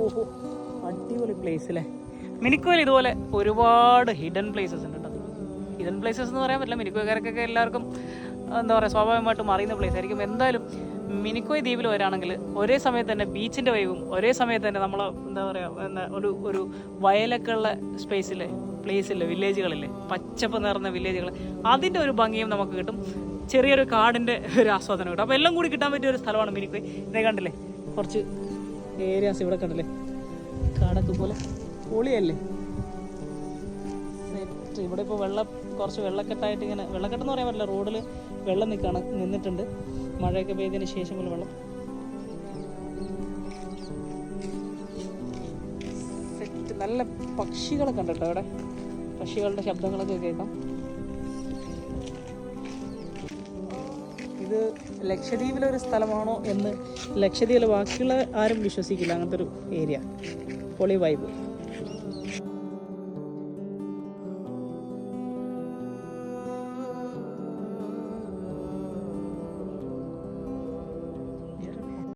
ഓഹോ, അടിപൊളി പ്ലേസ് അല്ലേ. മിനിക്കോയിൽ ഇതുപോലെ ഒരുപാട് ഹിഡൻ പ്ലേസസ് ഉണ്ട് കേട്ടോ. ഹിഡൻ പ്ലേസസ് എന്ന് പറയാൻ പറ്റില്ല, മിനിക്കോയ്ക്കാർക്കൊക്കെ എല്ലാവർക്കും എന്താ പറയുക സ്വാഭാവികമായിട്ടും അറിയുന്ന പ്ലേസ് ആയിരിക്കും. എന്തായാലും മിനിക്കോയ് ദ്വീപിൽ വരാണെങ്കിൽ ഒരേ സമയത്ത് തന്നെ ബീച്ചിൻ്റെ വൈബും ഒരേ സമയത്ത് തന്നെ നമ്മൾ എന്താ പറയുക ഒരു വയലൊക്കെ ഉള്ള സ്പേസിലെ പ്ലേസില്ലേ, വില്ലേജുകളില്ലേ, പച്ചപ്പ് നിറഞ്ഞ വില്ലേജുകൾ, അതിൻ്റെ ഒരു ഭംഗിയും നമുക്ക് കിട്ടും. ചെറിയൊരു കാടിൻ്റെ ഒരു ആസ്വാദനം കിട്ടും. അപ്പോൾ എല്ലാം കൂടി കിട്ടാൻ പറ്റിയ ഒരു സ്ഥലമാണ് മിനിക്കോയ്. ഇതേ കണ്ടില്ലേ, കുറച്ച് ഏരിയാസ് ഇവിടെ കണ്ടില്ലേ, കാടൊക്കെ പോലെ പൊളിയല്ലേ. സെറ്റ്. ഇവിടെ ഇപ്പോൾ കുറച്ച് വെള്ളക്കെട്ടായിട്ട് ഇങ്ങനെ, വെള്ളക്കെട്ടെന്ന് പറയാൻ പറ്റില്ല, റോഡിൽ വെള്ളം നിന്നിട്ടുണ്ട്. മഴയൊക്കെ പെയ്തതിന് ശേഷമുള്ള വെള്ളം. സെറ്റ്. നല്ല പക്ഷികളൊക്കെ ഉണ്ട് കേട്ടോ ഇവിടെ, പക്ഷികളുടെ ശബ്ദങ്ങളൊക്കെ കേൾക്കാം. ഇത് ലക്ഷദ്വീപിലൊരു സ്ഥലമാണോ എന്ന് ലക്ഷദ്വീപിലെ ബാക്കിയുള്ള ആരും വിശ്വസിക്കില്ല. അങ്ങനത്തെ ഒരു ഏരിയ, പൊളി വൈബ്.